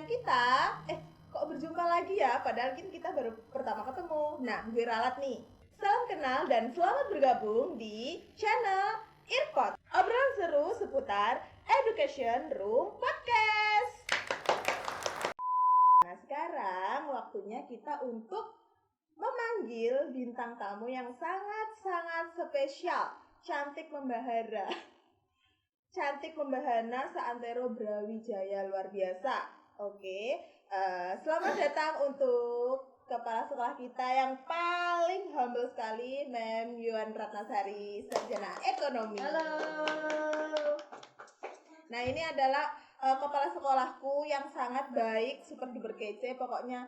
dengan kita. Kok berjumpa lagi ya? Padahal kita baru pertama ketemu. Nah, gue Ralat nih. Salam kenal dan selamat bergabung di channel Earpod. Obrolan seru seputar Education Room Podcast. Nah, sekarang waktunya kita untuk memanggil bintang tamu yang sangat-sangat spesial. Cantik membahana. Cantik membahana seantero Brawijaya luar biasa. Oke, selamat datang untuk kepala sekolah kita yang paling humble sekali, Mem Yuan Ratnasari, Sarjana Ekonomi. Halo. Nah, ini adalah kepala sekolahku yang sangat baik, super duper kece, pokoknya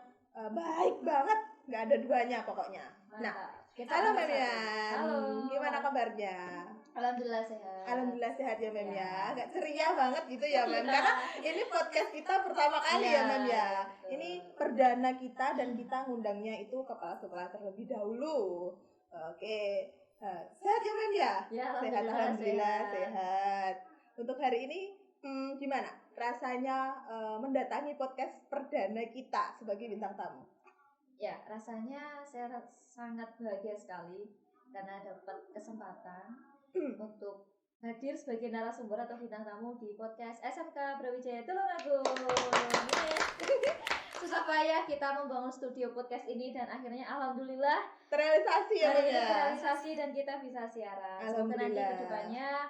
baik banget, nggak ada duanya pokoknya. Nah, halo Mem Yuan. Halo. Gimana kabarnya? Alhamdulillah sehat. Alhamdulillah sehat ya Mem Ya. ya. Agak ceria banget gitu ya Mem. Karena ini podcast kita pertama kali ya Mem ya. Betul. Ini perdana kita dan kita ngundangnya itu kepala sekolah terlebih dahulu. Oke. Sehat ya Mem ya? Ya, Sehat, alhamdulillah sehat. Untuk hari ini gimana rasanya mendatangi podcast perdana kita sebagai bintang tamu? Ya, rasanya saya sangat bahagia sekali karena dapat kesempatan untuk hadir sebagai narasumber atau bintang tamu di podcast SMK Brawijaya Tulungagung. Susah payah kita membangun studio podcast ini dan akhirnya alhamdulillah Terrealisasi ya Mem ya. terrealisasi dan kita bisa siaran. Semoga nanti Alhamdulillah. kedepannya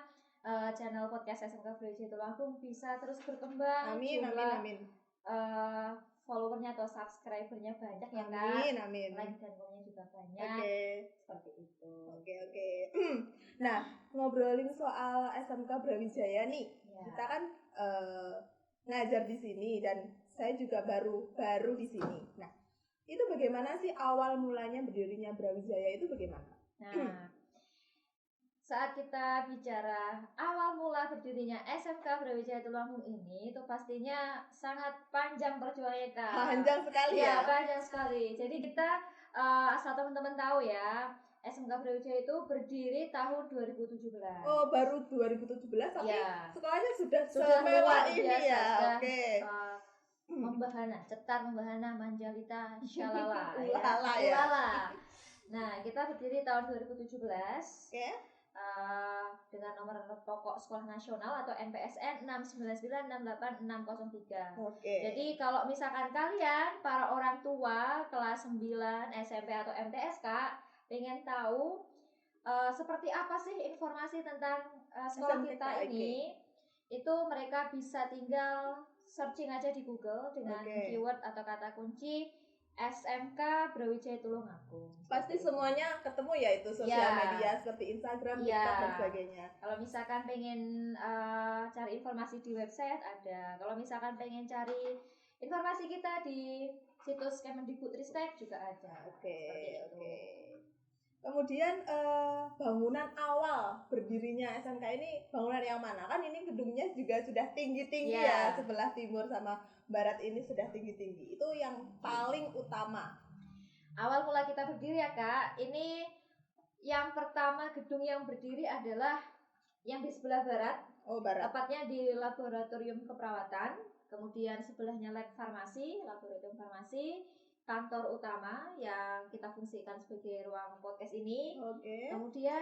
channel podcast SMK Brawijaya Tulungagung bisa terus berkembang. Amin, jumlah, amin. followernya atau subscribernya banyak ya Kak. Amin. Like dan komen juga banyak. Oke. Seperti itu. Oke. Nah, ngobrolin soal SMK Brawijaya nih. Ya. Kita kan ngajar di sini dan saya juga baru di sini. Nah, itu bagaimana sih awal mulanya berdirinya Brawijaya itu bagaimana? Nah, saat kita bicara awal mula berdirinya SMK Brawijaya Tulungagung ini, itu pastinya sangat panjang perjuangannya Kak. Panjang sekali ya. Ya, panjang sekali. Jadi kita asal teman-teman tahu ya, SMK Brawijaya itu berdiri tahun 2017. Oh, baru 2017 tapi Ya. sekolahnya sudah luar semewah ini biasa, ya. sudah, Oke. Membahana, cetar membahana, manjalita, syalala. Ulala ya. Ulala. Nah, kita berdiri tahun 2017. Oke. Dengan nomor pokok sekolah nasional atau NPSN 699688603. Oke. Jadi kalau misalkan kalian para orang tua kelas 9 SMP atau MTS Kak pengen tahu seperti apa sih informasi tentang sekolah SMK kita ini, itu mereka bisa tinggal searching aja di Google dengan keyword atau kata kunci SMK Brawijaya Tulungagung. Pasti semuanya ketemu ya itu sosial media seperti Instagram, TikTok dan sebagainya. Kalau misalkan pengen cari informasi di website ada. Kalau misalkan pengen cari informasi kita di situs Kemendikbudristek juga ada. Oke. Kemudian bangunan awal berdirinya SMK ini bangunan yang mana? Kan ini gedungnya juga sudah tinggi-tinggi ya, sebelah timur sama barat ini sudah tinggi-tinggi. Itu yang paling utama. Awal mula kita berdiri ya Kak, ini yang pertama gedung yang berdiri adalah yang di sebelah barat. Oh, barat. Tepatnya di Laboratorium Keperawatan, kemudian sebelahnya Lab Farmasi, Laboratorium Farmasi. Kantor utama yang kita fungsikan sebagai ruang podcast ini. Oke. Kemudian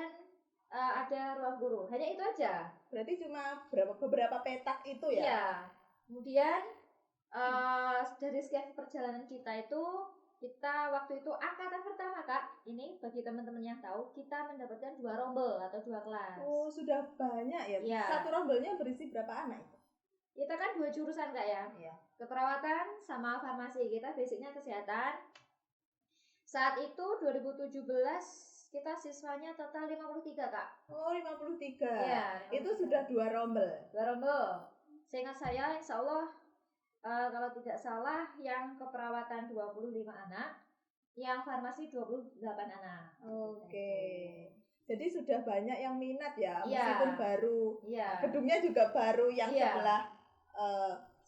ada ruang guru. Hanya itu aja. Berarti cuma beberapa petak itu ya? Iya. Kemudian dari sekian perjalanan kita itu, kita waktu itu angkatan pertama Kak. Ini bagi teman-teman yang tahu, kita mendapatkan 2 rombel atau 2 kelas. Oh, sudah banyak ya? Iya. Satu rombelnya berisi berapa anak itu? Kita kan 2 jurusan Kak ya. Iya. Keperawatan sama farmasi. Kita basicnya kesehatan. Saat itu 2017 kita siswanya total 53 Kak. Oh, 53. Iya, Itu sudah 2 rombel. 2 rombel. Seingat saya insya Allah kalau tidak salah yang keperawatan 25 anak, yang farmasi 28 anak. Oke. Jadi sudah banyak yang minat ya, Iya. meskipun baru. Iya. Gedungnya juga baru yang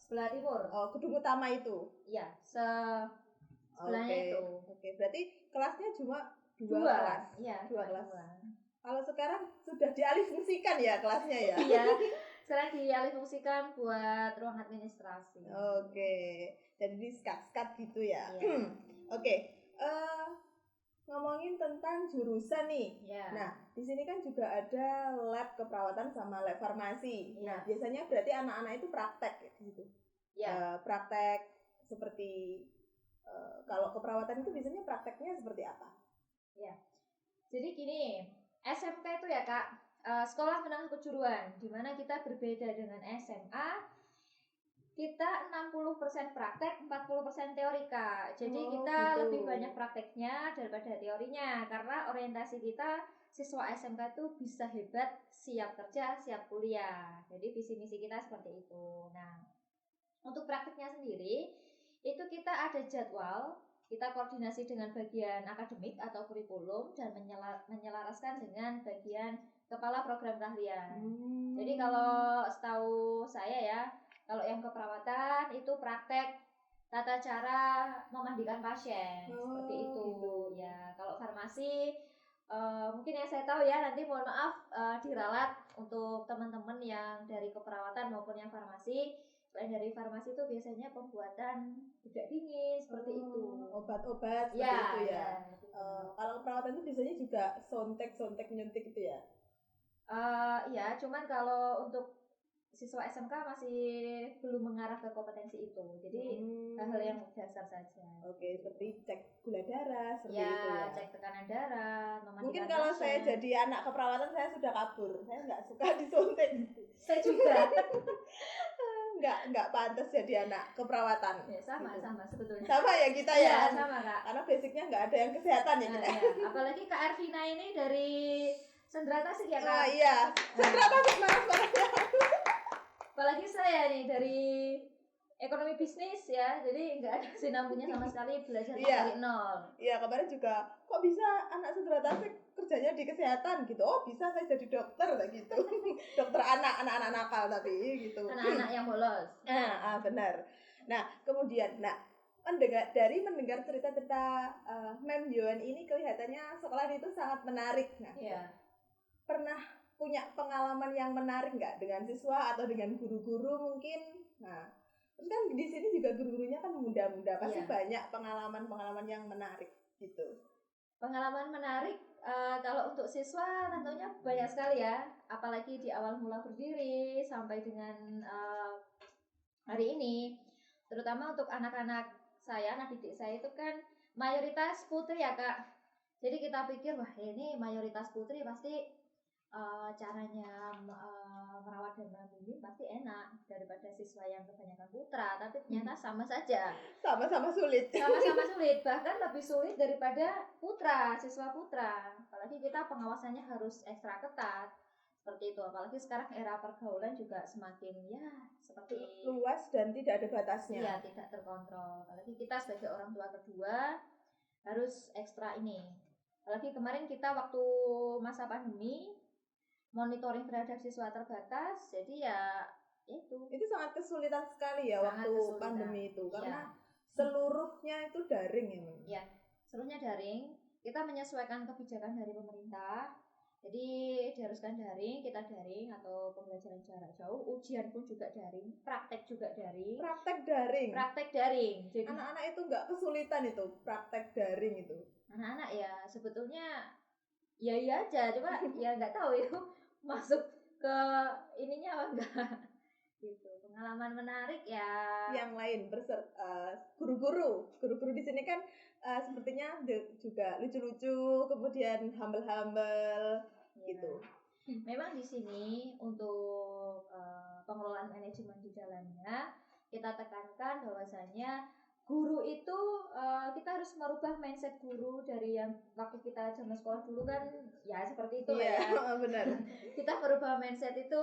sebelah timur. Oh, gedung utama itu. Iya, sebelahnya itu. Oke, berarti kelasnya cuma 2 2 kelas. Iya, 2 kelas. Kalau sekarang sudah dialih fungsikan ya kelasnya ya. Iya. sekarang dialihfungsikan buat ruang administrasi. Oke, jadi di skat gitu ya. Iya. Oke, ngomongin tentang jurusan nih. Iya. Nah, di sini kan juga ada lab keperawatan sama lab farmasi. Iya. Nah, biasanya berarti anak-anak itu praktek gitu. Iya. Praktek seperti kalau keperawatan itu biasanya prakteknya seperti apa? Ya. Jadi gini, SMK itu ya Kak, sekolah menengah kejuruan, di mana kita berbeda dengan SMA. Kita 60% praktek, 40% teori Kak. Jadi kita gitu. lebih banyak prakteknya daripada teorinya, karena orientasi kita siswa SMK itu bisa hebat, siap kerja, siap kuliah. Jadi visi misi kita seperti itu. Nah, untuk prakteknya sendiri itu kita ada jadwal, kita koordinasi dengan bagian akademik atau kurikulum dan menyelaraskan dengan bagian kepala program keahlian. Jadi kalau setahu saya ya, kalau yang keperawatan itu praktek tata cara memandikan pasien seperti itu gitu. Ya. Kalau farmasi mungkin yang saya tahu ya, nanti mohon maaf diralat untuk teman-teman yang dari keperawatan maupun yang farmasi. Selain dari farmasi itu biasanya pembuatan bedak dingin seperti itu, obat-obat seperti itu ya. Kalau perawatan itu biasanya juga sontek nyuntik itu ya. Ya, cuman kalau untuk siswa SMK masih belum mengarah ke kompetensi itu, jadi hal-hal yang dasar saja. Oke, seperti cek gula darah seperti ya, itu ya. Cek tekanan darah, Mungkin kalau saya jadi anak keperawatan saya sudah kabur, saya nggak suka disuntik. Saya juga nggak pantas jadi anak keperawatan. Ya, sama sebetulnya. Sama ya kita ya. Sama Kak. Karena basicnya nggak ada yang kesehatan ya kita. Ya. Apalagi Kak Ervina ini dari Sendra Tasik ya Kak. Oh iya, Sendra Tasik mana suaranya? Apalagi saya nih dari ekonomi bisnis ya, jadi nggak ada sinambungnya sama sekali, belajar dari nol. Iya, kemarin juga kok bisa anak Sendra Tasik kerjanya di kesehatan gitu. Oh bisa, saya jadi dokter kayak gitu. Dokter anak-anak nakal tapi gitu. Anak-anak yang bolos. Benar. Nah kemudian, mendengar cerita-cerita Mem Yohan ini kelihatannya sekolah itu sangat menarik. Nah, pernah punya pengalaman yang menarik nggak dengan siswa atau dengan guru-guru mungkin? Nah, terus kan di sini juga guru-gurunya kan muda-muda, pasti banyak pengalaman-pengalaman yang menarik gitu. Pengalaman menarik kalau untuk siswa tentunya banyak sekali ya, apalagi di awal mula berdiri sampai dengan hari ini. Terutama untuk anak-anak saya, anak didik saya itu kan mayoritas putri ya Kak. Jadi kita pikir wah ini mayoritas putri pasti caranya merawat dan membimbing pasti enak daripada siswa yang kebanyakan putra, tapi ternyata sama saja. Sama-sama sulit. Sama-sama sulit, bahkan lebih sulit daripada siswa putra. Apalagi kita pengawasannya harus ekstra ketat. Seperti itu, apalagi sekarang era pergaulan juga semakin seperti luas dan tidak ada batasnya. Iya, tidak terkontrol. Apalagi kita sebagai orang tua kedua harus ekstra ini. Apalagi kemarin kita waktu masa pandemi monitoring terhadap siswa terbatas, jadi ya itu sangat kesulitan sekali ya waktu pandemi itu, karena seluruhnya itu daring ya. Seluruhnya daring. Kita menyesuaikan kebijakan dari pemerintah, jadi diharuskan daring, kita daring atau pembelajaran jarak jauh, ujian pun juga daring, praktek juga daring. Praktek daring. Jadi anak-anak itu nggak kesulitan itu praktek daring itu. Anak-anak ya sebetulnya ya iya aja, cuma ya nggak tahu itu masuk ke ininya apa enggak gitu. Pengalaman menarik ya yang lain guru-guru di sini kan sepertinya juga lucu-lucu, kemudian humble gitu. Memang di sini untuk pengelolaan manajemen di dalamnya kita tekankan bahwasanya guru itu kita harus merubah mindset guru dari yang waktu kita zaman sekolah dulu kan ya seperti itu ya. Benar. Kita merubah mindset itu,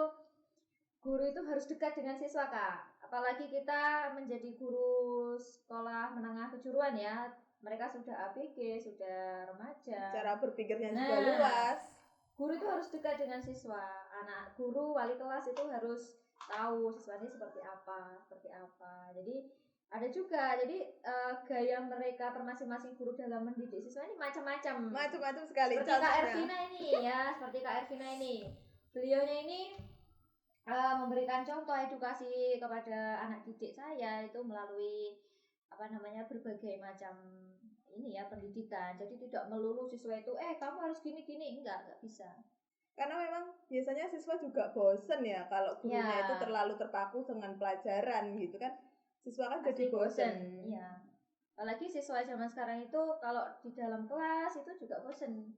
guru itu harus dekat dengan siswa Kak. Apalagi kita menjadi guru sekolah menengah kejuruan ya, mereka sudah ABG, sudah remaja. Cara berpikirnya juga luas. Guru itu harus dekat dengan siswa. Anak guru, wali kelas itu harus tahu siswanya seperti apa. Jadi ada juga, jadi gaya mereka masing-masing guru dalam mendidik siswa ini macam-macam sekali. Seperti Kak Ervina ini ya, Beliaunya ini memberikan contoh edukasi kepada anak didik saya itu melalui berbagai macam ini ya pendidikan. Jadi tidak melulu siswa itu kamu harus gini enggak bisa. Karena memang biasanya siswa juga bosen ya kalau gurunya itu terlalu terpaku dengan pelajaran gitu kan. Siswa kan jadi bosen. Iya. Apalagi siswa zaman sekarang itu kalau di dalam kelas itu juga bosen.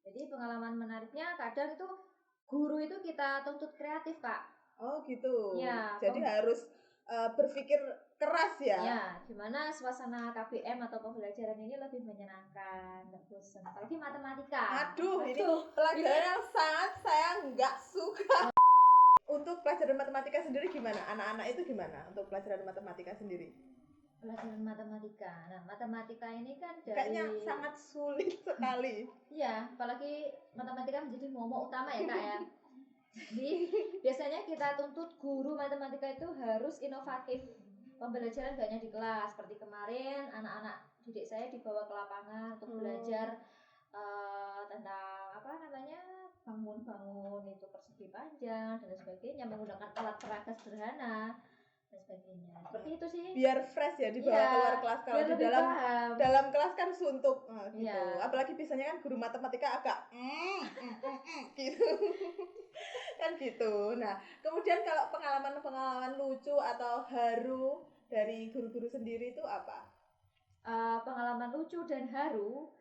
Jadi pengalaman menariknya kadang itu guru itu kita tuntut kreatif, Kak. Oh gitu. Ya, jadi harus berpikir keras ya. Ya, gimana suasana KBM atau pembelajaran ini lebih menyenangkan, nggak bosan. Apalagi matematika. Aduh, ini pelajaran yang sangat saya nggak suka. Untuk pelajaran matematika sendiri gimana? Anak-anak itu gimana untuk pelajaran matematika sendiri? Pelajaran matematika. Nah, matematika ini kan dari... kayaknya sangat sulit sekali. Iya, apalagi matematika menjadi momok utama ya, Kak ya. Jadi, biasanya kita tuntut guru matematika itu harus inovatif. Pembelajaran gak hanya di kelas. Seperti kemarin, anak-anak didik saya dibawa ke lapangan untuk belajar tentang bangun-bangun itu persegi panjang dan sebagainya, menggunakan alat peraga sederhana dan sebagainya. Seperti itu sih. Biar fresh ya dibawa keluar kelas. Kalau di dalam kelas kan suntuk gitu. Apalagi biasanya kan guru matematika agak gitu. Kan gitu. Nah, kemudian kalau pengalaman-pengalaman lucu atau haru dari guru-guru sendiri itu apa? Pengalaman lucu dan haru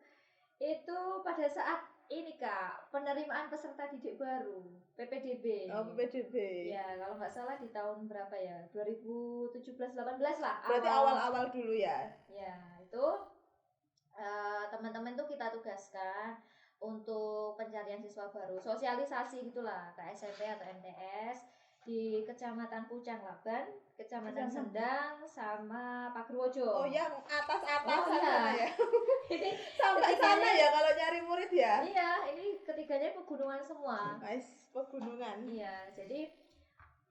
itu pada saat ini, Kak, penerimaan peserta didik baru, PPDB. Oh, PPDB. Ya, kalau nggak salah di tahun berapa ya? 2017-18 lah. Berarti awal-awal dulu ya? Ya, itu teman-teman tuh kita tugaskan untuk pencarian siswa baru, sosialisasi gitulah ke SMP atau MTS di Kecamatan Pucang Laban, Kecamatan Sendang, sama Pagurwojo. Oh, yang atas-atas sana ya. Ini sampai sana ya kalau nyari murid ya? Iya, ini ketiganya pegunungan semua. Nice, pegunungan. Iya, jadi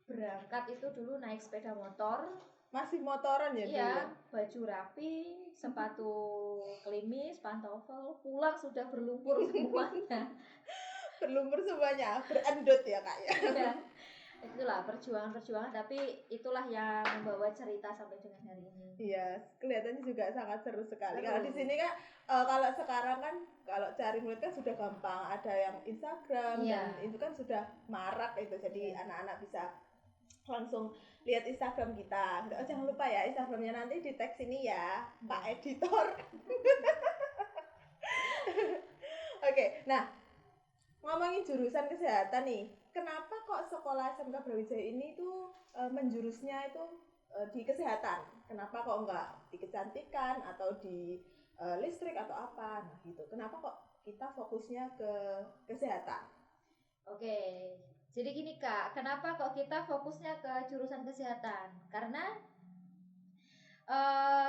berangkat itu dulu naik sepeda motor. Masih motoran ya dulu? Iya, baju rapi, sepatu klimis, pantofel, pulang sudah berlumpur semuanya. Berlumpur semuanya, berendut ya Kak ya? Iya, itulah perjuangan-perjuangan, tapi itulah yang membawa cerita sampai dengan hari ini. Iya, kelihatannya juga sangat seru sekali. Kalau di sini kan, kalau sekarang kan, kalau cari murid kan sudah gampang, ada yang Instagram dan itu kan sudah marak itu, jadi anak-anak bisa langsung lihat Instagram kita. Jangan lupa ya Instagramnya nanti di tag sini ya, Pak Editor. Oke, nah ngomongin jurusan kesehatan nih, kenapa kok sekolah SMK Brawijaya ini tuh menjurusnya itu di kesehatan? Kenapa kok enggak di kecantikan atau di listrik atau apa? Nah gitu, kenapa kok kita fokusnya ke kesehatan? Oke. Jadi gini Kak, kenapa kok kita fokusnya ke jurusan kesehatan? Karena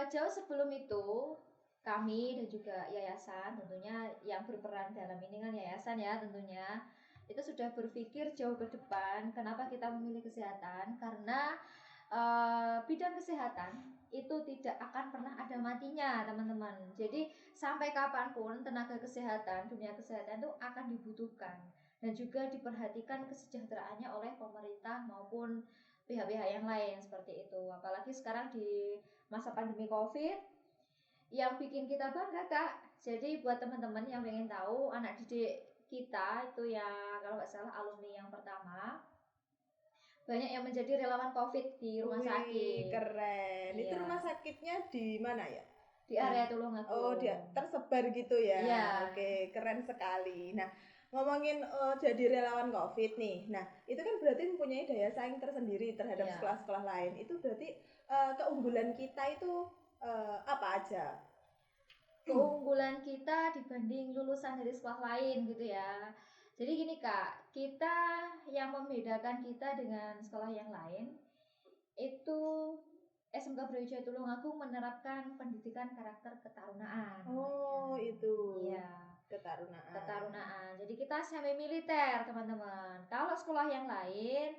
jauh sebelum itu kami dan juga yayasan tentunya yang berperan dalam ini kan yayasan ya tentunya itu sudah berpikir jauh ke depan. Kenapa kita memilih kesehatan? Karena bidang kesehatan itu tidak akan pernah ada matinya teman-teman. Jadi sampai kapanpun tenaga kesehatan, dunia kesehatan itu akan dibutuhkan dan juga diperhatikan kesejahteraannya oleh pemerintah maupun pihak-pihak yang lain seperti itu. Apalagi sekarang di masa pandemi COVID yang bikin kita bangga Kak. Jadi buat teman-teman yang pengen tahu anak didik kita itu yang kalau nggak salah alumni yang pertama banyak yang menjadi relawan COVID di rumah sakit. Keren. Iya. Itu rumah sakitnya di mana ya? Di area Tulungagung. Oh, dia tersebar gitu ya. Iya. Oke, keren sekali. Nah, ngomongin jadi relawan COVID nih. Nah, itu kan berarti mempunyai daya saing tersendiri terhadap sekolah-sekolah lain. Itu berarti keunggulan kita itu apa aja? Keunggulan kita dibanding lulusan dari sekolah lain gitu ya. Jadi gini Kak, kita yang membedakan kita dengan sekolah yang lain itu SMK Brawijaya Tulungagung menerapkan pendidikan karakter ketarunaan. Oh, itu. Iya. Ketarunaan. Jadi kita semi militer teman-teman. Kalau sekolah yang lain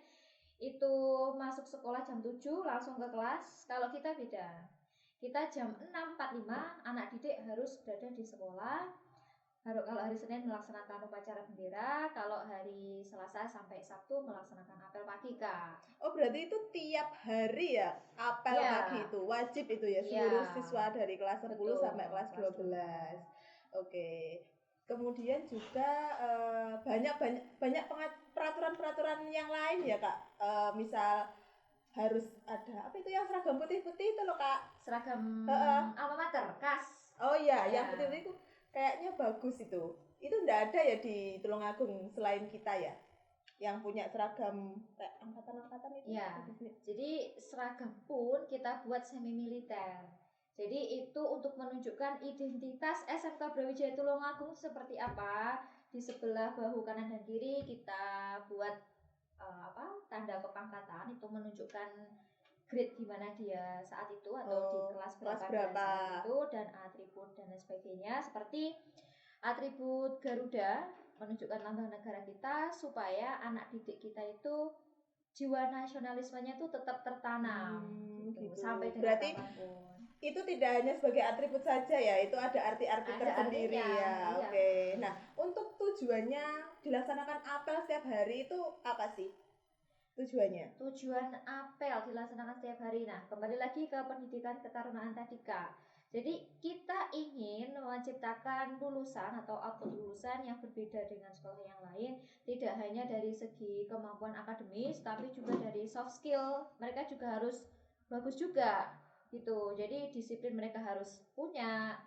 itu masuk sekolah jam 7 langsung ke kelas. Kalau kita beda. Kita jam 6.45 anak didik harus berada di sekolah. Kalau hari Senin melaksanakan upacara bendera, kalau hari Selasa sampai Sabtu melaksanakan apel pagi, Kak. Oh, berarti itu tiap hari ya apel Iya. pagi itu wajib itu ya Iya. seluruh siswa dari kelas 10 Betul, sampai kelas 12. Oke. Kemudian juga banyak peraturan-peraturan yang lain ya, Kak. Misal harus ada apa itu yang seragam putih-putih itu loh, Kak. Seragam Heeh. alma mater, kas. Oh iya, Iya. yang putih-putih itu kayaknya bagus itu. Itu enggak ada ya di Tulungagung selain kita ya? Yang punya seragam kayak angkatan-angkatan itu. Ya, jadi seragam pun kita buat semi militer. Jadi itu untuk menunjukkan identitas SMK Brawijaya Tulungagung seperti apa. Di sebelah bahu kanan dan kiri kita buat tanda kepangkatan, itu menunjukkan grade di mana dia saat itu atau di kelas berapa saat itu, dan atribut dan lain sebagainya. Seperti atribut Garuda menunjukkan lambang negara kita supaya anak didik kita itu jiwa nasionalismenya itu tetap tertanam gitu. Sampai dengan berarti kapanpun. Itu tidak hanya sebagai atribut saja ya, itu ada arti-arti tersendiri ya. Iya. Oke. Nah, untuk tujuannya dilaksanakan apel setiap hari itu apa sih? Tujuannya? Tujuan apel dilaksanakan setiap hari. Nah, kembali lagi ke pendidikan ketarunaan tadi, Kak. Jadi kita ingin menciptakan lulusan atau output lulusan yang berbeda dengan sekolah yang lain, tidak hanya dari segi kemampuan akademis, tapi juga dari soft skill. Mereka juga harus bagus juga gitu. Jadi disiplin mereka harus punya,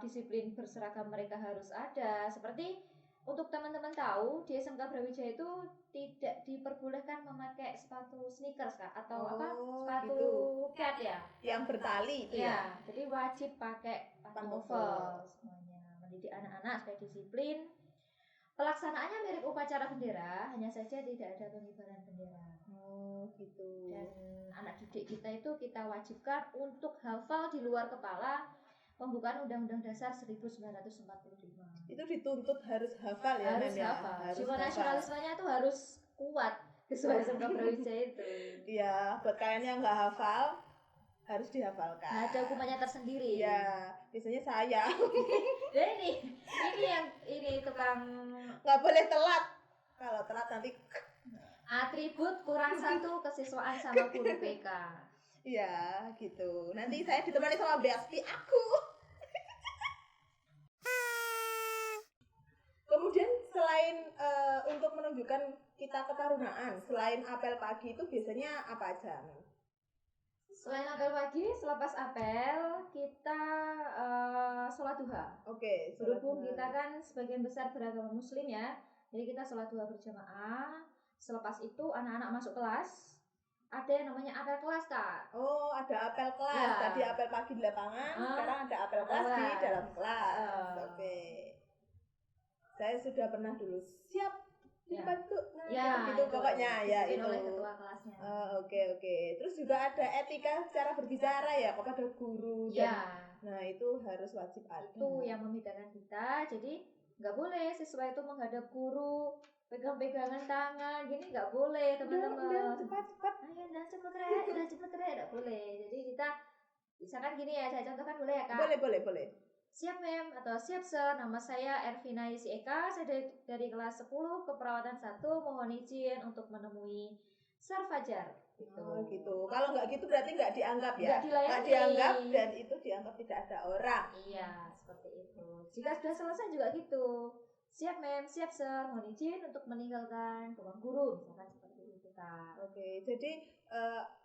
disiplin berseragam mereka harus ada. Seperti untuk teman-teman tahu, di SMK Brawijaya itu tidak diperbolehkan memakai sepatu sneakers, Kak, atau sepatu gitu. Cat ya, yang bertali itu ya. Jadi wajib pakai pantofel semuanya. Mendidik anak-anak supaya disiplin. Pelaksanaannya mirip upacara bendera, hanya saja tidak ada pengibaran bendera. Oh, gitu. Dan anak didik kita itu kita wajibkan untuk hafal di luar kepala pembukaan Undang-Undang Dasar 1945. Itu dituntut harus hafal ya, harus Mem ya. Harus jiwa nasionalismenya tuh harus kuat sesuai SMK Brawijaya itu. Iya, buat kalian yang nggak hafal harus dihafalkan. Nah, ada hukumannya tersendiri. Iya, biasanya saya. Dan ini tukang nggak boleh telat. Kalau telat nanti atribut kurang 1 kesiswaan sama guru PK. Iya, gitu. Nanti saya ditemani sama bestie aku. Kemudian selain untuk menunjukkan kita ketarunaan, selain apel pagi itu biasanya apa aja? Selain apel pagi, selepas apel kita sholat duha. Oke, berhubung kita kan sebagian besar beragama Muslim ya, jadi kita sholat duha berjamaah. Selepas itu anak-anak masuk kelas. Ada yang namanya apel kelas, Kak. Oh, ada apel kelas. Ya. Tadi apel pagi di lapangan, sekarang ada apel kelas di dalam kelas. Oke. Saya sudah pernah dulu siap dibantu. Ya, gitu pokoknya ya itu. Oleh ketua kelasnya. Oke. Terus juga ada etika cara berbicara ya kepada guru. Ya. Nah, itu harus wajib ada. Itu yang membedakan kita. Jadi nggak boleh siswa itu menghadap guru pegang-pegangan tangan gini, nggak boleh, teman-teman. Udah cepat. Ayo, udah cepet nggak boleh. Jadi kita misalkan gini ya, saya contohkan boleh ya, Kak? Boleh. Siap, Mem, atau siap, Sir. Nama saya Ervina Yesi Eka. Saya dari kelas 10 keperawatan 1. Mohon izin untuk menemui Sir Fajar. Gitu. Gitu. Kalau nggak gitu berarti nggak dianggap ya? Nggak dianggap, dan itu dianggap tidak ada orang. Iya, seperti itu. Jika sudah selesai juga gitu. Siap, Mem, siap, Sir. Mohon izin untuk meninggalkan ruang guru. Misalkan seperti itu, Kak. Oke, jadi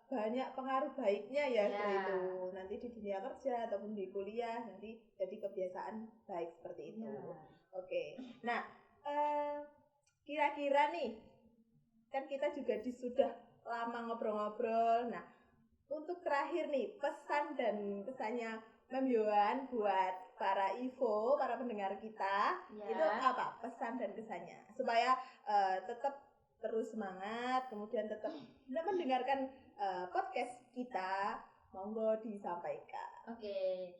banyak pengaruh baiknya ya seperti itu. Nanti di dunia kerja ataupun di kuliah nanti jadi kebiasaan baik seperti itu. Oke. Nah, kira-kira nih kan kita juga sudah lama ngobrol-ngobrol. Nah, untuk terakhir nih pesan dan kesannya Mem Yohan buat para Ivo, para pendengar kita, itu apa pesan dan kesannya supaya tetap terus semangat, kemudian tetap mendengarkan podcast kita, monggo disampaikan. Oke.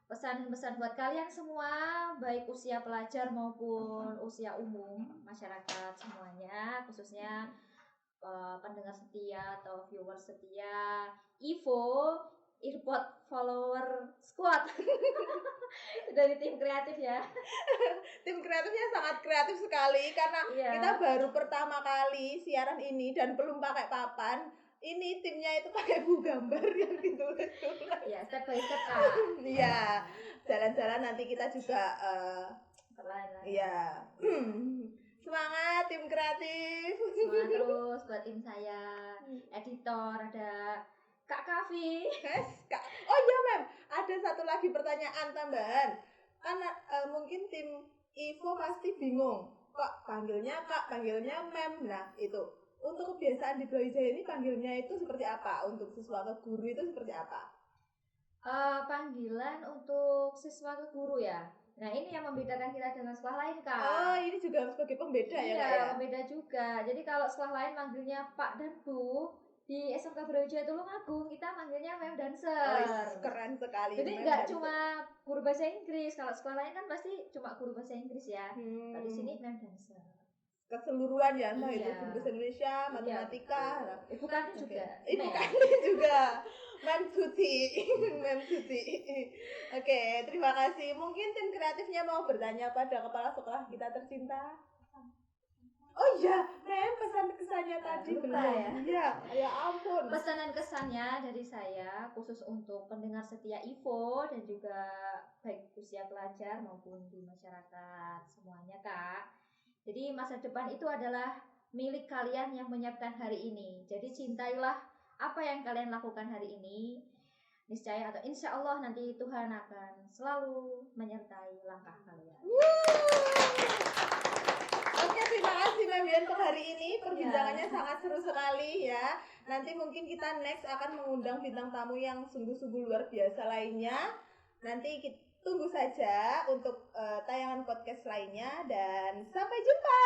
Pesan-pesan buat kalian semua, baik usia pelajar maupun usia umum, masyarakat semuanya, khususnya pendengar setia atau viewer setia Ivo, earpod follower squad dari tim kreatif ya. Tim kreatifnya sangat kreatif sekali karena Iya. kita baru pertama kali siaran ini dan belum pakai papan. Ini timnya itu pakai buku gambar yang ditulis-tulis. Ya, step by step Kak. Iya, jalan-jalan nanti kita juga Perlahan-lahan. iya. Semangat tim kreatif. Semangat terus buat tim saya, editor ada Kak Kavi. Yes, Kak. Oh iya, Mem. Ada satu lagi pertanyaan tambahan. Karena mungkin tim Ivo pasti bingung. Kok panggilnya Kak, panggilnya Mem. Nah, itu. Untuk kebiasaan di Brawijaya ini panggilnya itu seperti apa? Untuk siswa ke guru itu seperti apa? Panggilan untuk siswa ke guru ya. Nah, ini yang membedakan kita dengan sekolah lain, Kak. Oh, ini juga sebagai pembeda ya, Kak ya? Iya, pembeda juga. Jadi kalau sekolah lain manggilnya Pak dan Bu, di SMK Brawijaya Tulungagung kita manggilnya Mem dan Sir. Oh, keren sekali. Jadi nggak cuma guru bahasa Inggris. Kalau sekolah lain kan pasti cuma guru bahasa Inggris ya. Kalau di sini Mem dan Sir. Keseluruhan ya, entah Iya. itu guru bahasa Indonesia, matematika. Bukannya juga. Bukannya juga. Mem Tuti. Mem Tuti. Oke, terima kasih. Mungkin tim kreatifnya mau bertanya pada kepala sekolah kita tercinta. Oh iya, Mem pesan kesannya tadi Lupa belum. ya? Iya, ya ampun. Pesanan kesannya dari saya khusus untuk pendengar setia Ivo dan juga baik usia pelajar maupun di masyarakat semuanya, Kak. Jadi masa depan itu adalah milik kalian yang menyiapkan hari ini. Jadi cintailah apa yang kalian lakukan hari ini. Niscaya atau insya Allah nanti Tuhan akan selalu menyertai langkah kalian. Oke, terima kasih Mem Yan untuk hari ini. Perbincangannya sangat seru sekali ya. Nanti mungkin kita next akan mengundang bintang tamu yang sungguh-sungguh luar biasa lainnya. Nanti kita tunggu saja untuk tayangan podcast lainnya dan sampai jumpa.